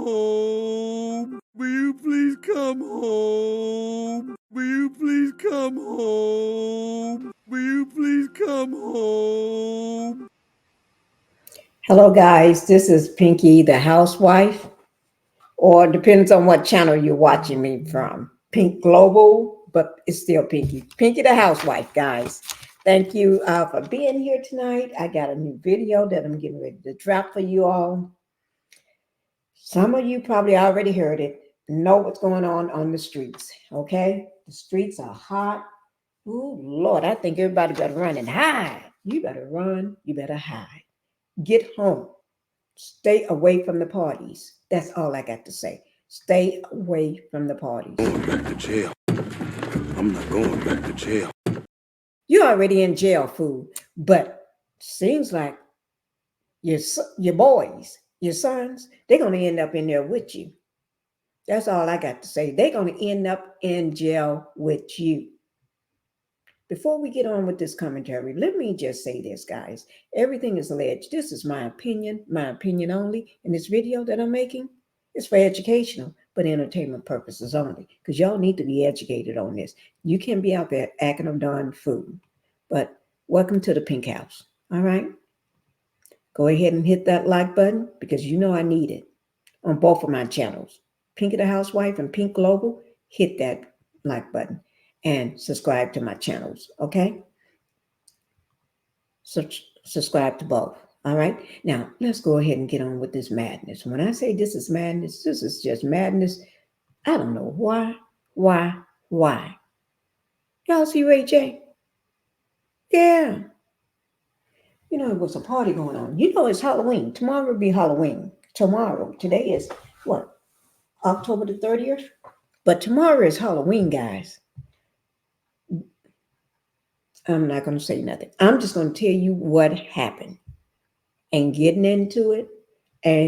home? Will you please come home? Will you please come home? Will you please come home? Hello, guys. This is Pinkie, the housewife, or depends on what channel you're watching me from. Pink Global, but it's still Pinkie. Pinkie, the housewife, guys. Thank you for being here tonight. I got a new video that I'm getting ready to drop for you all. Some of you probably already heard it, know what's going on the streets, okay? The streets are hot. Ooh, Lord, I think everybody better run and hide. You better run, you better hide. Get home. Stay away from the parties. That's all I got to say. Stay away from the parties. Going back to jail. I'm not going back to jail. You're already in jail, fool. But seems like your boys, your sons, they're going to end up in there with you. That's all I got to say. They're going to end up in jail with you. Before we get on with this commentary, let me just say this, guys. Everything is alleged. This is my opinion only. And this video that I'm making is for educational, but entertainment purposes only. Because y'all need to be educated on this. You can't be out there acting a darn fool. But welcome to the Pink House. All right? Go ahead and hit that like button because you know I need it on both of my channels. Pinkie the Housewife and Pink Global, hit that like button. And subscribe to my channels, okay? Subscribe to both, all right? Now, let's go ahead and get on with this madness. When I say this is madness, this is just madness. I don't know why. Y'all see Ray J? Yeah. You know, it was a party going on. You know, it's Halloween. Tomorrow will be Halloween. Tomorrow. Today is, what, October the 30th? But tomorrow is Halloween, guys. I'm not going to say nothing. I'm just going to tell you what happened. And getting into it, I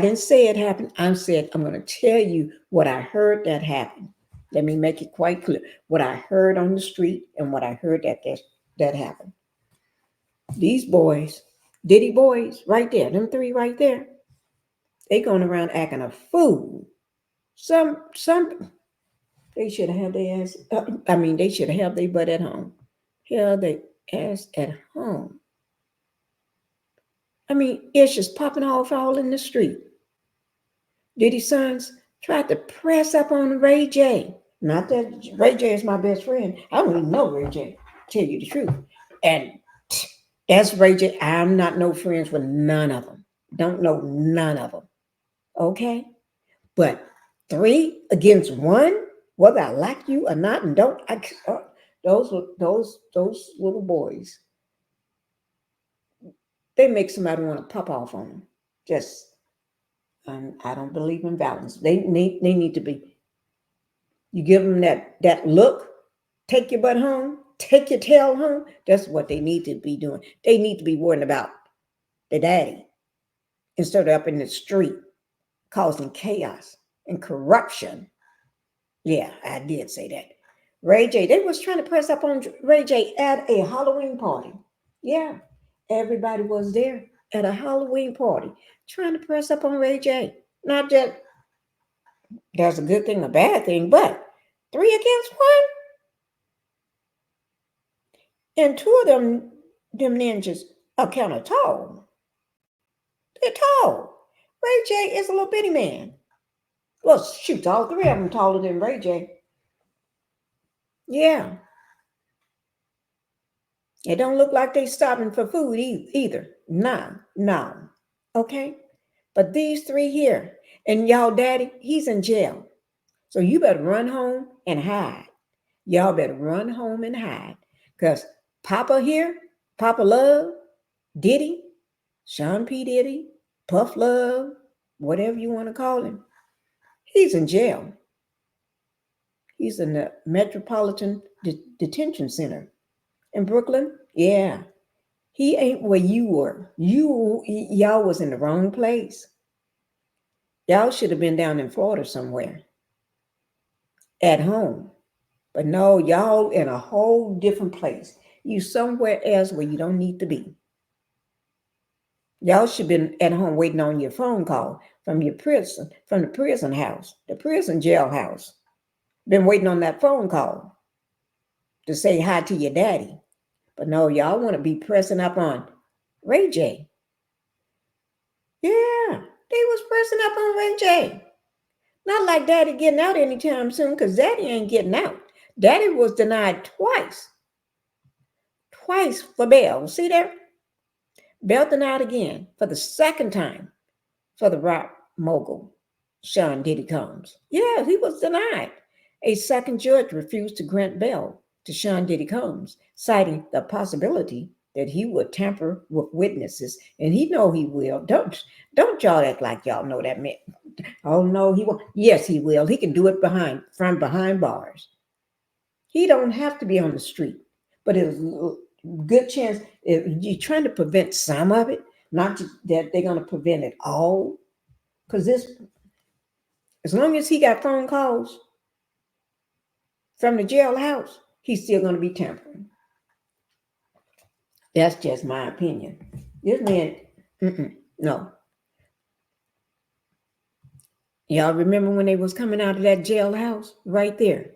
didn't say it happened. I'm going to tell you what I heard that happened. Let me make it quite clear. What I heard on the street and what I heard that happened. These boys, Diddy boys, right there, them three right there, they going around acting a fool. Some they should have their ass. They should have their butt at home. Hell, their ass at home. It's just popping off all in the street. Diddy's sons tried to press up on Ray J. Not that Ray J is my best friend. I don't even know Ray J. Tell you the truth. And that's Ray J. I'm not no friends with none of them. Don't know none of them. Okay, but 3 against 1. Whether I like you or not, and don't those little boys, they make somebody want to pop off on them. Just I don't believe in violence. They need to be. You give them that look, take your butt home, take your tail home. That's what they need to be doing. They need to be worrying about their daddy instead of up in the street causing chaos and corruption. Yeah, I did say that. Ray J, they was trying to press up on Ray J at a Halloween party. Yeah, everybody was there at a Halloween party trying to press up on Ray J. Not that that's a good thing, a bad thing, but 3 against 1. And 2 of them ninjas are kind of tall. They're tall. Ray J is a little bitty man. Well, shoot, all 3 of them taller than Ray J. Yeah. It don't look like they stopping for food either. No. Okay? But these 3 here, and y'all daddy, he's in jail. So you better run home and hide. Y'all better run home and hide. Because Papa here, Papa Love, Diddy, Sean P. Diddy, Puff Love, whatever you want to call him, he's in jail. He's in the Metropolitan Detention Center in Brooklyn. Yeah. He ain't where you were. Y'all was in the wrong place. Y'all should have been down in Florida somewhere at home. But no, y'all in a whole different place. You somewhere else where you don't need to be. Y'all should have been at home waiting on your phone call from your prison, from the prison house, the prison jailhouse. Been waiting on that phone call to say hi to your daddy. But no, y'all want to be pressing up on Ray J. Yeah, they was pressing up on Ray J. Not like daddy getting out anytime soon, because daddy ain't getting out. Daddy was denied twice. Twice for bail. See there? Bail denied again for the second time for the rock mogul, Sean Diddy Combs. Yeah, he was denied. A second judge refused to grant bail to Sean Diddy Combs, citing the possibility that he would tamper with witnesses, and he know he will. Don't y'all act like y'all know that man. Oh no, he won't. Yes, he will. He can do it from behind bars. He don't have to be on the street, but it's a good chance if you're trying to prevent some of it, not that they're going to prevent it all. Because this, as long as he got phone calls from the jailhouse, he's still going to be tampering. That's just my opinion. This man, no. Y'all remember when they was coming out of that jailhouse right there?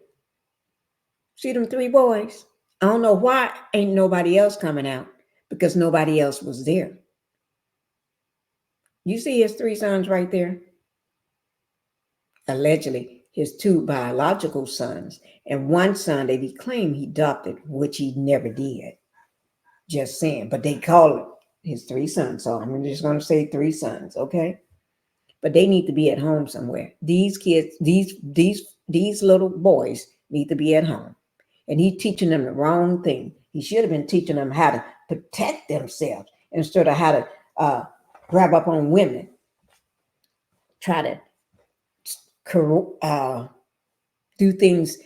See them three boys? I don't know why ain't nobody else coming out, because nobody else was there. You see his three sons right there? Allegedly, his two biological sons, and one son that he claimed he adopted, which he never did. Just saying, but they call it his three sons, so I'm just going to say three sons, okay? But they need to be at home somewhere. These kids, these little boys need to be at home, and he's teaching them the wrong thing. He should have been teaching them how to protect themselves instead of how to grab up on women, try to do things,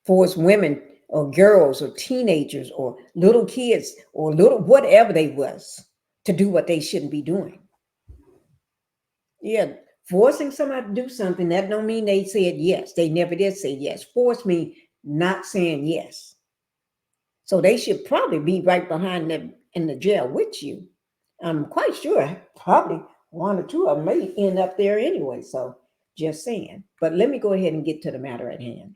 force women or girls or teenagers or little kids or little whatever they was to do what they shouldn't be doing. Yeah, forcing somebody to do something, that don't mean they said yes. They never did say yes. Force me not saying yes. So they should probably be right behind them in the jail with you. I'm quite sure probably one or two of them may end up there anyway. So just saying. But let me go ahead and get to the matter at hand.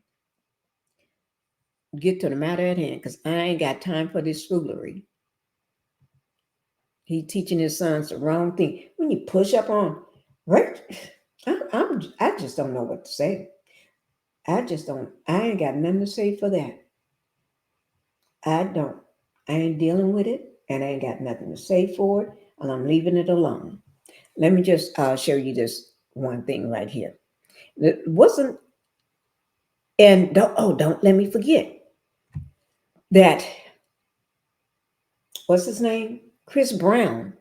Because I ain't got time for this foolery. He teaching his sons the wrong thing. When you push up on, right? I just don't know what to say. I ain't got nothing to say for that. I don't. I ain't dealing with it, and I ain't got nothing to say for it, and I'm leaving it alone. Let me just show you this one thing right here. It wasn't, and don't let me forget that, what's his name? Chris Brown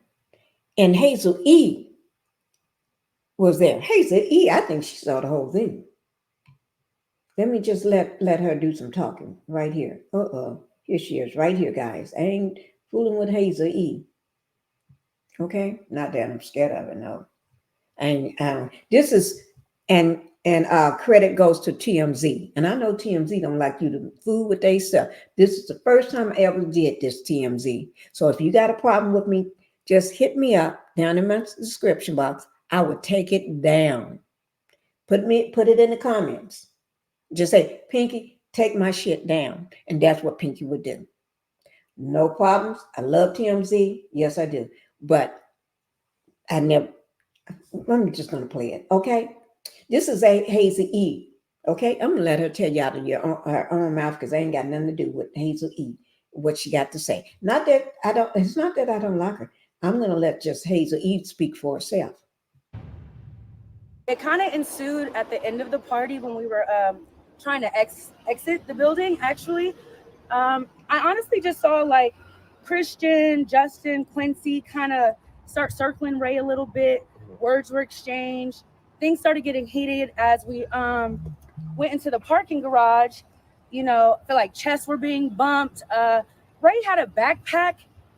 and Hazel-E was there. Hazel-E, I think she saw the whole thing. Let me just let her do some talking right here. Here she is, right here, guys. I ain't fooling with Hazel-E. Okay, not that I'm scared of it. No, and this is and credit goes to TMZ, and I know TMZ don't like you to fool with their stuff. This is the first time I ever did this, TMZ. So if you got a problem with me, just hit me up down in my description box. I would take it down. Put it in the comments. Just say, Pinkie, take my shit down. And that's what Pinkie would do. No problems. I love TMZ. Yes, I do. But I'm just going to play it. Okay. This is a Hazel-E. Okay. I'm going to let her tell you out of her own mouth, because I ain't got nothing to do with Hazel-E, what she got to say. It's not that I don't like her. I'm going to let just Hazel-E speak for herself. It kind of ensued at the end of the party when we were trying to exit the building, actually. I honestly just saw like Christian, Justin, Quincy kind of start circling Ray a little bit. Words were exchanged. Things started getting heated as we went into the parking garage. You know, I feel like chests were being bumped. Ray had a backpack,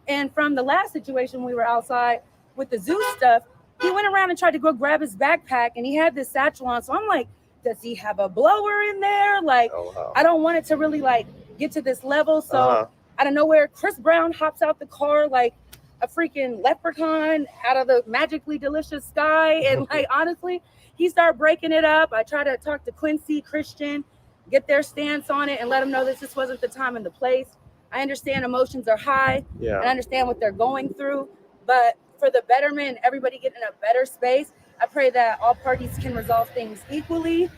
and from the last situation we were outside with the zoo stuff, he went around and tried to go grab his backpack, and he had this satchel on. So I'm like, does he have a blower in there? Like, I don't want it to really like get to this level. So out of nowhere, Chris Brown hops out the car, like a freaking leprechaun out of the magically delicious sky. And like, honestly, he started breaking it up. I tried to talk to Quincy, Christian, get their stance on it and let them know that this wasn't the time and the place. I understand emotions are high. Yeah. And I understand what they're going through. But for the betterment, everybody get in a better space. I pray that all parties can resolve things equally.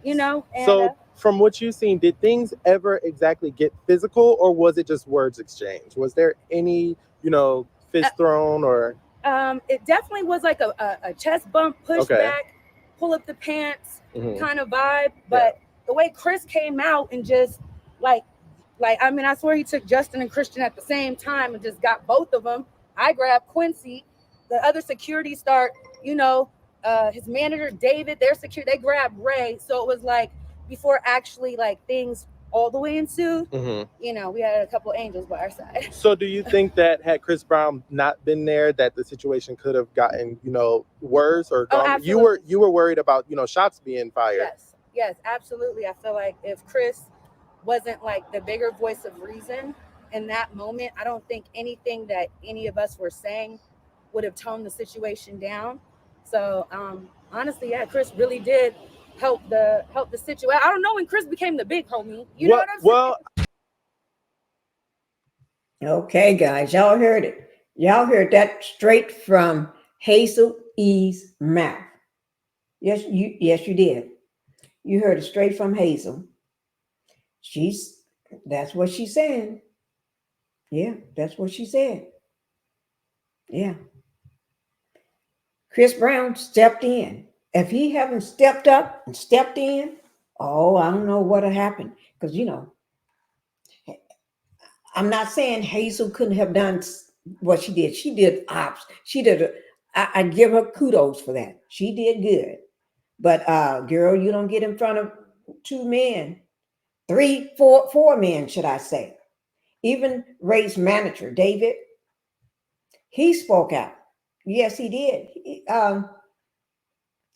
You know, and So from what you've seen, did things ever exactly get physical, or was it just words exchanged? Was there any, fist thrown or? It definitely was like a chest bump, push back, pull up the pants kind of vibe. But the way Chris came out and just like, I mean, I swear he took Justin and Christian at the same time and just got both of them. I grabbed Quincy. The other security start, his manager, David, their security, they grabbed Ray. So it was like before actually like things all the way ensued, we had a couple angels by our side. So do you think that had Chris Brown not been there, that the situation could have gotten, worse or gone? Absolutely. You were worried about, shots being fired. Yes, absolutely. I feel like if Chris wasn't like the bigger voice of reason in that moment, I don't think anything that any of us were saying would have toned the situation down. So honestly, yeah, Chris really did help the situation. I don't know when Chris became the big homie. You know what I'm saying? Well, Okay, guys, y'all heard it. Y'all heard that straight from Hazel-E's mouth. Yes, you did. You heard it straight from Hazel. That's what she's saying. Yeah, that's what she said. Yeah. Chris Brown stepped in. If he haven't stepped up and stepped in, I don't know what'll happen. Because, I'm not saying Hazel couldn't have done what she did. She did ops. She did. I give her kudos for that. She did good. But girl, you don't get in front of two men, four men, should I say? Even Ray's manager, David, he spoke out. Yes, he did.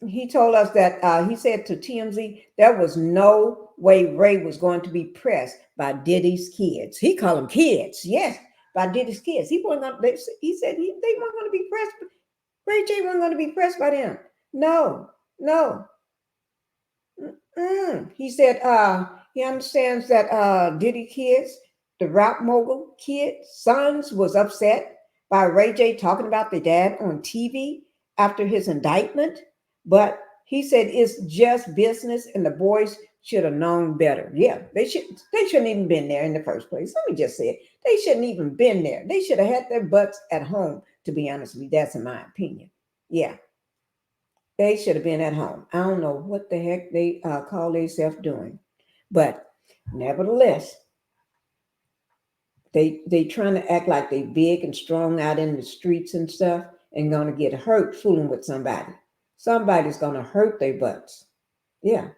He told us that he said to TMZ there was no way Ray was going to be pressed by Diddy's kids. He called them kids, yes, by Diddy's kids. He said they weren't going to be pressed. Ray J wasn't going to be pressed by them. No. He said he understands that Diddy kids, the rap mogul kids, sons was upset by Ray J talking about the dad on TV after his indictment. But he said it's just business and the boys should have known better. Yeah, they shouldn't even been there in the first place. Let me just say it. They shouldn't even been there. They should have had their butts at home, to be honest with you. That's in my opinion. Yeah. They should have been at home. I don't know what the heck they call themselves doing. But nevertheless, they trying to act like they big and strong out in the streets and stuff and gonna get hurt fooling with somebody. Somebody's gonna hurt their butts. Yeah.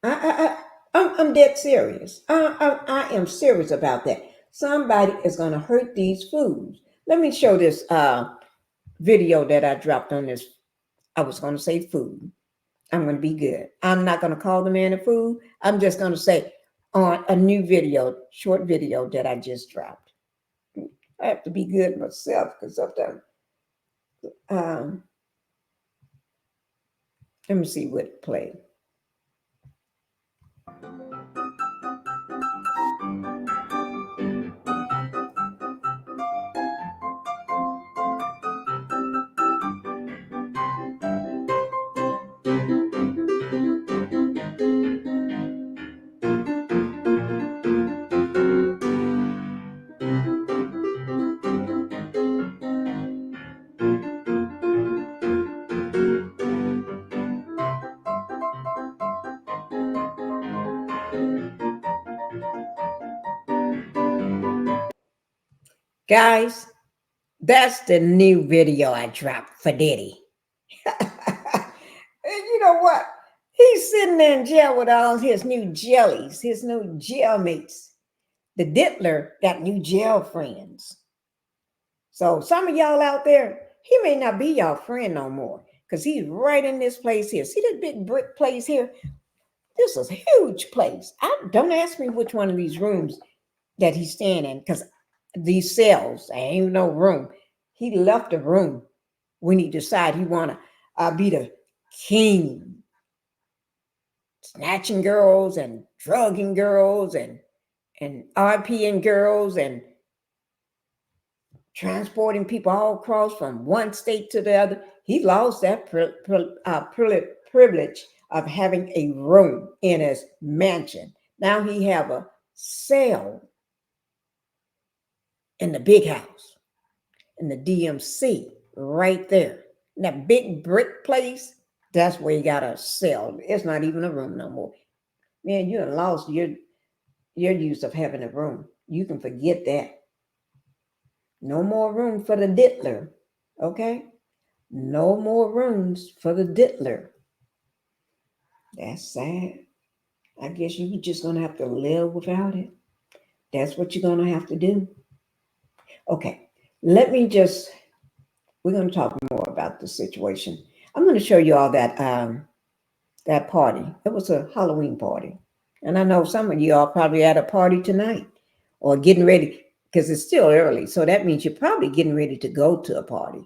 I'm dead serious. I am serious about that. Somebody is gonna hurt these fools. Let me show this video that I dropped on this. I was gonna say food. I'm gonna be good. I'm not gonna call the man a fool. I'm just gonna say on a new video, short video that I just dropped. I have to be good myself because sometimes let me see what played. Guys, that's the new video I dropped for Diddy. And you know what? He's sitting there in jail with all his new jellies, his new jail mates. The Diddler got new jail friends. So some of y'all out there, he may not be y'all friend no more because he's right in this place here. See this big brick place here? This is a huge place. Don't ask me which one of these rooms that he's staying in because these cells. There ain't no room. He left the room when he decided he want to be the king, snatching girls and drugging girls and RPing girls and transporting people all across from one state to the other. He lost that privilege of having a room in his mansion. Now he have a cell in the big house, in the DMC, right there. In that big brick place, that's where you got a cell. It's not even a room no more. Man, you have lost your use of having a room. You can forget that. No more room for the diddler, okay? No more rooms for the diddler. That's sad. I guess you're just going to have to live without it. That's what you're going to have to do. Okay, we're going to talk more about the situation. I'm going to show you all that party. It was a Halloween party. And I know some of you all probably at a party tonight or getting ready because it's still early. So that means you're probably getting ready to go to a party.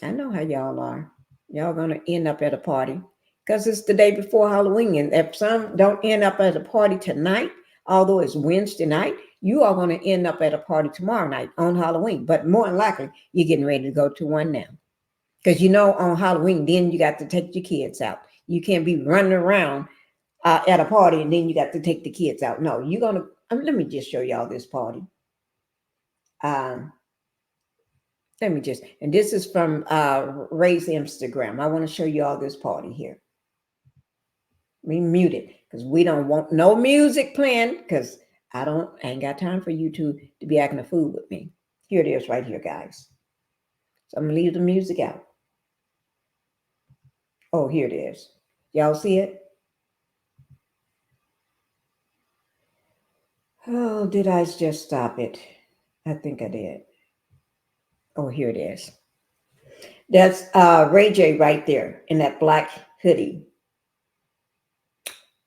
I know how y'all are. Y'all going to end up at a party because it's the day before Halloween. And if some don't end up at a party tonight, although it's Wednesday night, you are going to end up at a party tomorrow night on Halloween. But more than likely, you're getting ready to go to one now. Because on Halloween, then you got to take your kids out. You can't be running around at a party and then you got to take the kids out. No, you're going to, let me just show y'all this party. And this is from Ray's Instagram. I want to show you all this party here. We mute it because we don't want no music playing because I ain't got time for you to be acting a fool with me. Here it is right here, guys. So I'm going to leave the music out. Oh, here it is. Y'all see it? Oh, did I just stop it? I think I did. Oh, here it is. That's Ray J right there in that black hoodie.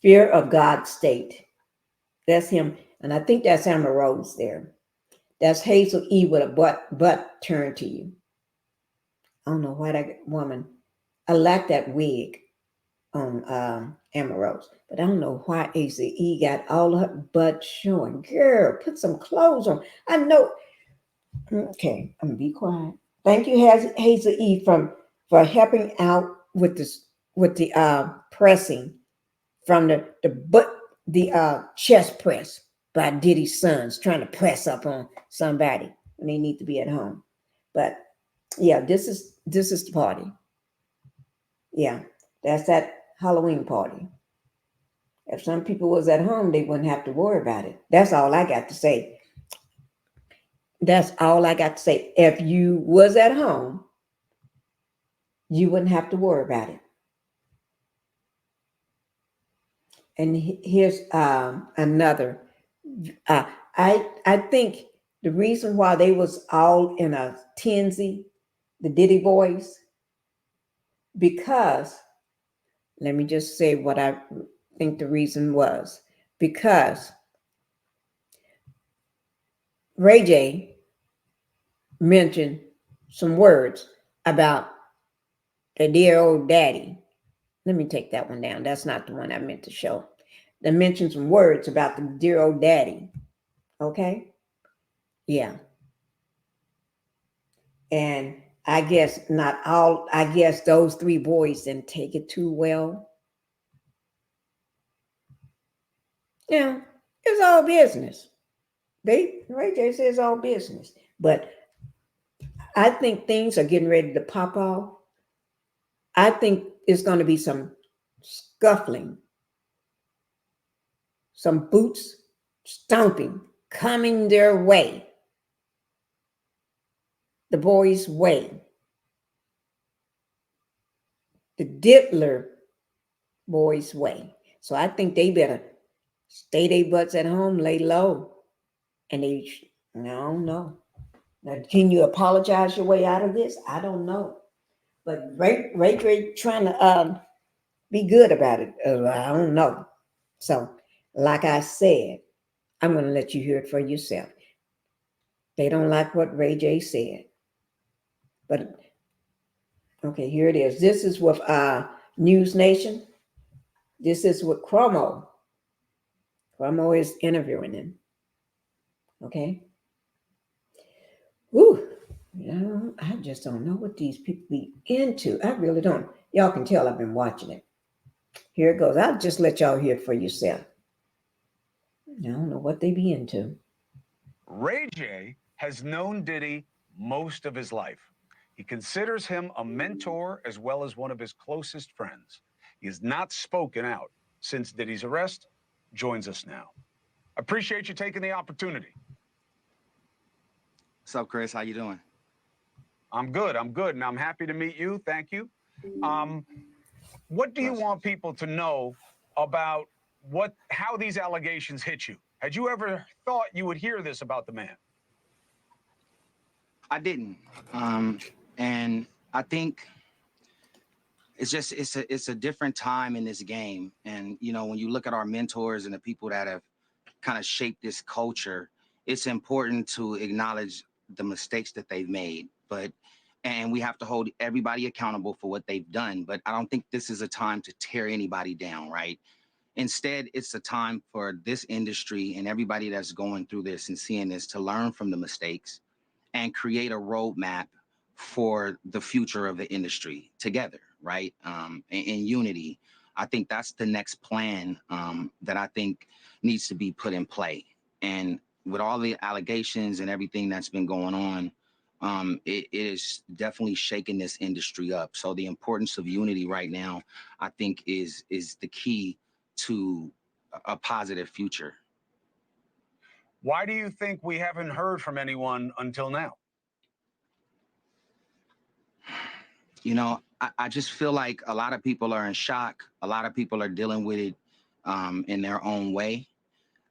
Fear of God State. That's him. And I think that's Amber Rose there. That's Hazel-E with a butt turned to you. I don't know why that woman. I like that wig on Amber Rose. But I don't know why Hazel-E got all her butt showing. Girl, put some clothes on. I know. Okay, I'm going to be quiet. Thank you, Hazel-E, for helping out with the pressing from the chest press by Diddy's sons trying to press up on somebody when they need to be at home. But yeah, this is the party. Yeah, that's that Halloween party. If some people was at home, they wouldn't have to worry about it. That's all I got to say. That's all I got to say. If you was at home, you wouldn't have to worry about it. And here's another. I think the reason why they was all in a tensy, the Diddy boys, because let me just say what I think the reason was. Because Ray J mentioned some words about the dear old daddy. Let me take that one down. That's not the one I meant to show. They mentioned some words about the dear old daddy. Okay? Yeah. And I guess those three boys didn't take it too well. Yeah, it's all business. Ray J says it's all business. But I think things are getting ready to pop off. I think it's going to be some scuffling, some boots stomping coming their way, the boys' way. The diddler boys' way. So I think they better stay their butts at home, lay low. And I don't know. Now, can you apologize your way out of this? I don't know. But Ray trying to be good about it. I don't know. So, like I said, I'm going to let you hear it for yourself. They don't like what Ray J said. But okay, here it is. This is with NewsNation. This is with Cuomo. Cuomo is interviewing him. Okay. Whew. I just don't know what these people be into. I really don't. Y'all can tell I've been watching it. Here it goes. I'll just let y'all hear it for yourself. I don't know what they be into. Ray J has known Diddy most of his life. He considers him a mentor as well as one of his closest friends. He has not spoken out since Diddy's arrest. Joins us now. Appreciate you taking the opportunity. What's up, Chris? How you doing? I'm good, and I'm happy to meet you. Thank you. What do you want people to know about how these allegations hit you? Had you ever thought you would hear this about the man? I didn't. And I think it's a different time in this game. And, you know, when you look at our mentors and the people that have kind of shaped this culture, it's important to acknowledge the mistakes that they've made. And we have to hold everybody accountable for what they've done. But I don't think this is a time to tear anybody down, right? Instead, it's a time for this industry and everybody that's going through this and seeing this to learn from the mistakes and create a roadmap for the future of the industry together, right? In unity. I think that's the next plan that I think needs to be put in play. And with all the allegations and everything that's been going on, it is definitely shaking this industry up. So the importance of unity right now, I think, is the key to a positive future. Why do you think we haven't heard from anyone until now? You know, I just feel like a lot of people are in shock. A lot of people are dealing with it in their own way.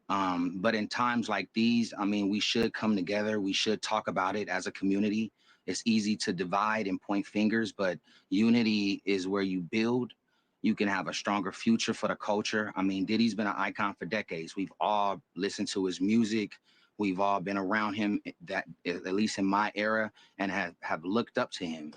But in times like these, I mean, we should come together. We should talk about it as a community. It's easy to divide and point fingers, but unity is where you build. You can have a stronger future for the culture. I mean, Diddy's been an icon for decades. We've all listened to his music. We've all been around him, that at least in my era, and have looked up to him.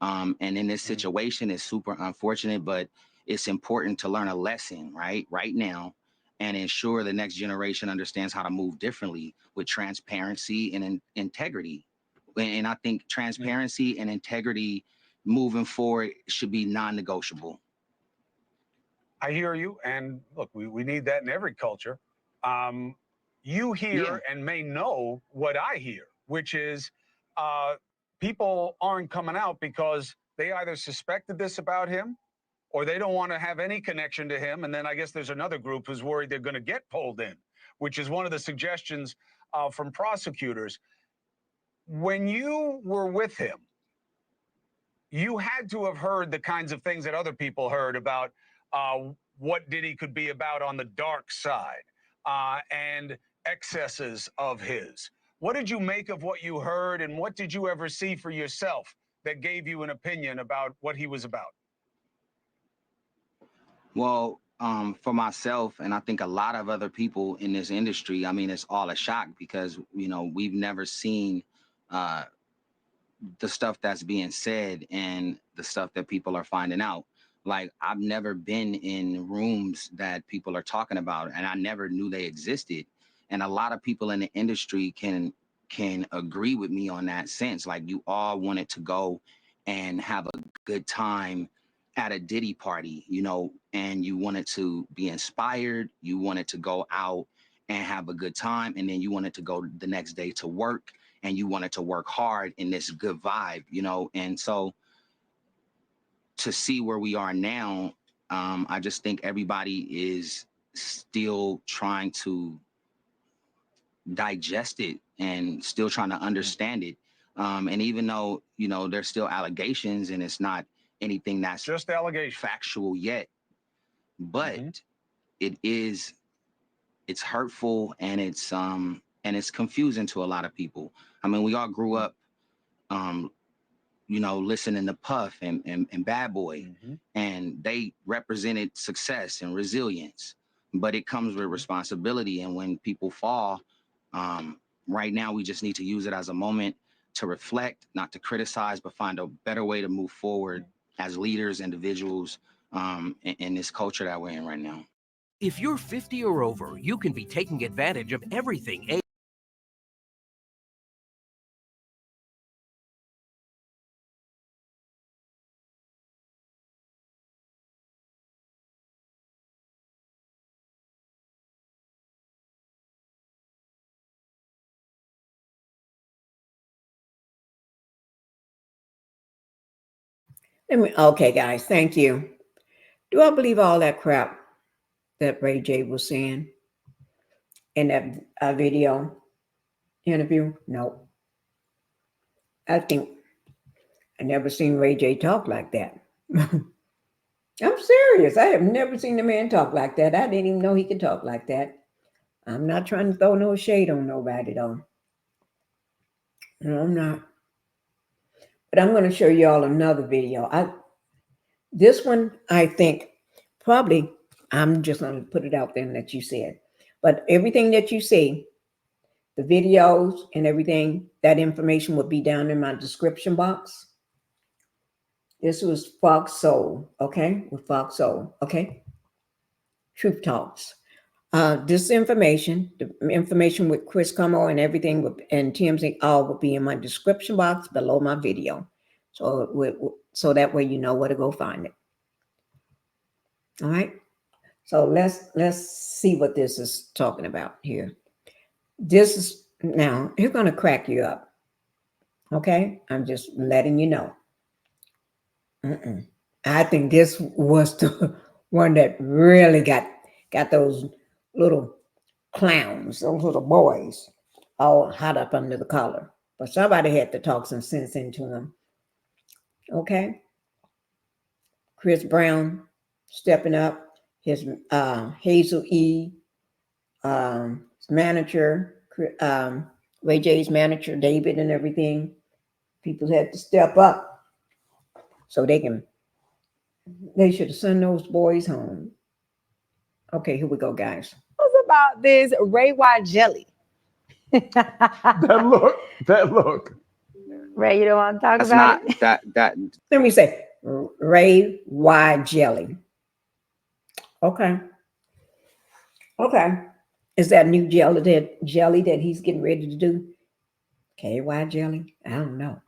And in this situation, it's super unfortunate, but it's important to learn a lesson right now and ensure the next generation understands how to move differently with transparency and integrity. And I think transparency and integrity moving forward should be non-negotiable. I hear you. And look, we need that in every culture. You hear and may know what I hear, which is people aren't coming out because they either suspected this about him or they don't want to have any connection to him. And then I guess there's another group who's worried they're going to get pulled in, which is one of the suggestions from prosecutors. When you were with him, you had to have heard the kinds of things that other people heard about what Diddy could be about on the dark side and excesses of his. What did you make of what you heard, and what did you ever see for yourself that gave you an opinion about what he was about? Well, for myself, and I think a lot of other people in this industry, I mean, it's all a shock because, you know, we've never seen the stuff that's being said and the stuff that people are finding out. Like, I've never been in rooms that people are talking about, and I never knew they existed. And a lot of people in the industry can agree with me on that sense. Like, you all wanted to go and have a good time at a Diddy party, you know, and you wanted to be inspired. You wanted to go out and have a good time. And then you wanted to go the next day to work, and you wanted to work hard in this good vibe, you know? And so to see where we are now, I just think everybody is still trying to digest it and still trying to understand it. And even though, you know, there's still allegations and it's not anything that's just allegation factual yet, but it's hurtful and it's confusing to a lot of people. I mean, we all grew up, you know, listening to Puff and Bad Boy, and they represented success and resilience, but it comes with responsibility. And when people fall, right now we just need to use it as a moment to reflect, not to criticize, but find a better way to move forward as leaders, individuals, in this culture that we're in right now. If you're 50 or over, you can be taking advantage of everything Okay, guys, thank you. Do I believe all that crap that Ray J was saying in that video interview? No. I think I never seen Ray J talk like that. I'm serious. I have never seen a man talk like that. I didn't even know he could talk like that. I'm not trying to throw no shade on nobody, though. No, I'm not. But I'm going to show you all another video. This one, I think, probably, I'm just going to put it out there and let you see it. But everything that you see, the videos and everything, that information would be down in my description box. This was Fox Soul, okay? With Fox Soul, okay? Truth Talks. This information, the information with Chris Cuomo and everything, and TMZ, all will be in my description box below my video. So that way you know where to go find it. All right. So let's see what this is talking about here. This is now, he's going to crack you up. Okay. I'm just letting you know. I think this was the one that really got those little clowns, those little boys, all hot up under the collar. But somebody had to talk some sense into them. Okay. Chris Brown stepping up, his Hazel-E, his manager, Ray J's manager, David, and everything. People had to step up so they should have sent those boys home. Okay, here we go, guys. What's about this Ray Y jelly? That look. Ray, you don't want to talk That's about not it? that. Let me say Ray Y jelly. Okay. Is that new jelly that he's getting ready to do? KY jelly? I don't know.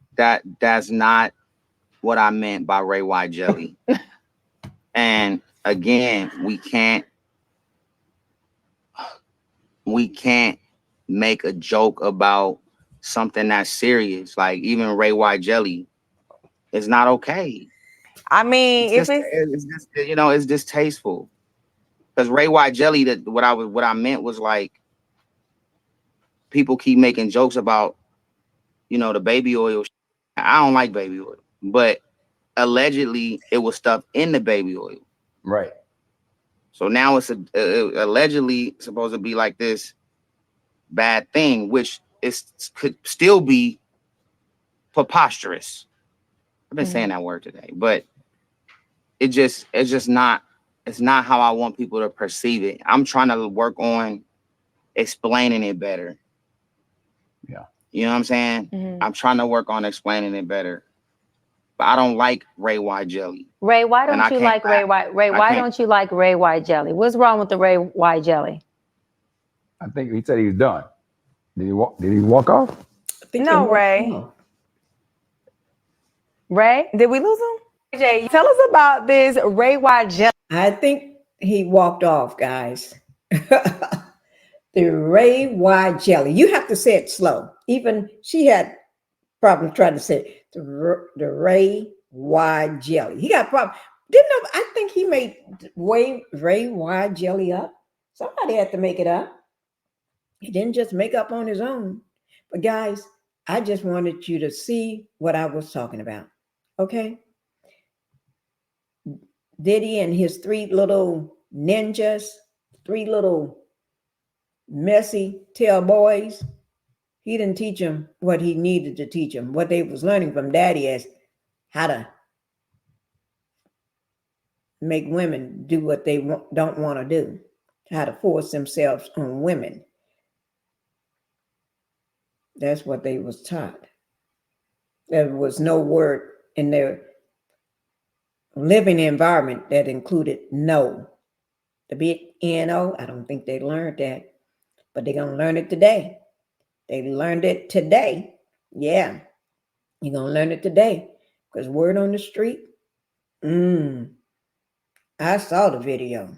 That's not what I meant by Ray Y jelly. And again, we can't make a joke about something that's serious. Like even Ray Y jelly is not okay. I mean, it's just it's distasteful. Because Ray Y jelly, that what I meant was like people keep making jokes about the baby oil. I don't like baby oil, but allegedly it was stuff in the baby oil. Right. So now it's allegedly supposed to be like this bad thing, which could still be preposterous. I've been saying that word today, but it's not how I want people to perceive it. I'm trying to work on explaining it better. Yeah. You know what I'm saying? I'm trying to work on explaining it better. But I don't like Ray Y jelly. Ray, why don't you like Ray Y? Ray, why don't you like Ray Y jelly? What's wrong with the Ray Y jelly? I think he said he was done. Did he walk off? No, Ray. Ray, did we lose him? Jay, tell us about this Ray Y jelly. I think he walked off, guys. The Ray Y jelly. You have to say it slow. Even she had problems trying to say it. The Ray Y jelly. He got problems. I think he made Ray Y jelly up. Somebody had to make it up. He didn't just make up on his own. But guys, I just wanted you to see what I was talking about. Okay? Diddy and his three little ninjas, three little messy tail boys, he didn't teach them what he needed to teach them. What they was learning from daddy is how to make women do what they don't want to do, how to force themselves on women. That's what they was taught. There was no word in their living environment that included no. The big N-O, I don't think they learned that, but they're going to learn it today. They learned it today. Yeah, you're going to learn it today because word on the street, I saw the video.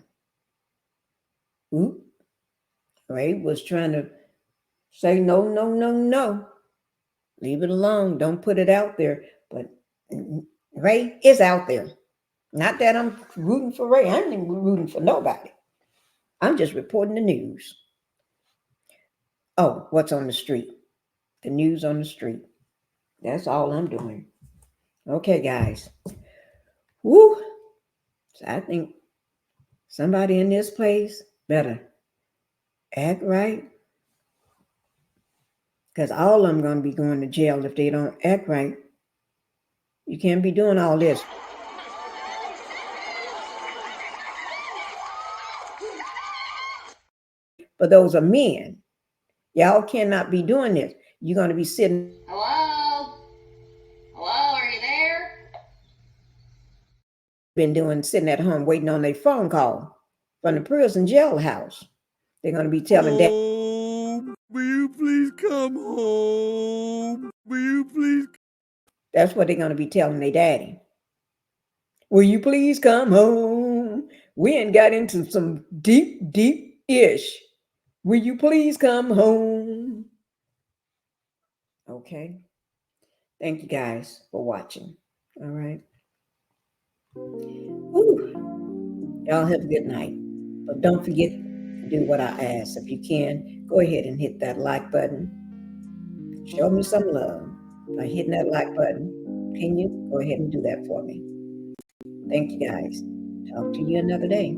Oop, Ray was trying to say no, no, no, no. Leave it alone. Don't put it out there. But Ray is out there. Not that I'm rooting for Ray. I ain't even rooting for nobody. I'm just reporting the news. Oh, what's on the street? The news on the street. That's all I'm doing. Okay, guys. Woo! So I think somebody in this place better act right. Because all of them going to be going to jail if they don't act right. You can't be doing all this. But those are men. Y'all cannot be doing this. You're going to be sitting. Hello? Hello, are you there? Been sitting at home waiting on their phone call from the prison jailhouse. They're going to be telling that. Home. Will you please come home? Will you please? That's what they're going to be telling their daddy. Will you please come home? We ain't got into some deep-ish. Will you please come home? Okay. Thank you guys for watching. All right. Ooh. Y'all have a good night. But don't forget to do what I asked. If you can, go ahead and hit that like button. Show me some love by hitting that like button. Can you go ahead and do that for me? Thank you guys. Talk to you another day.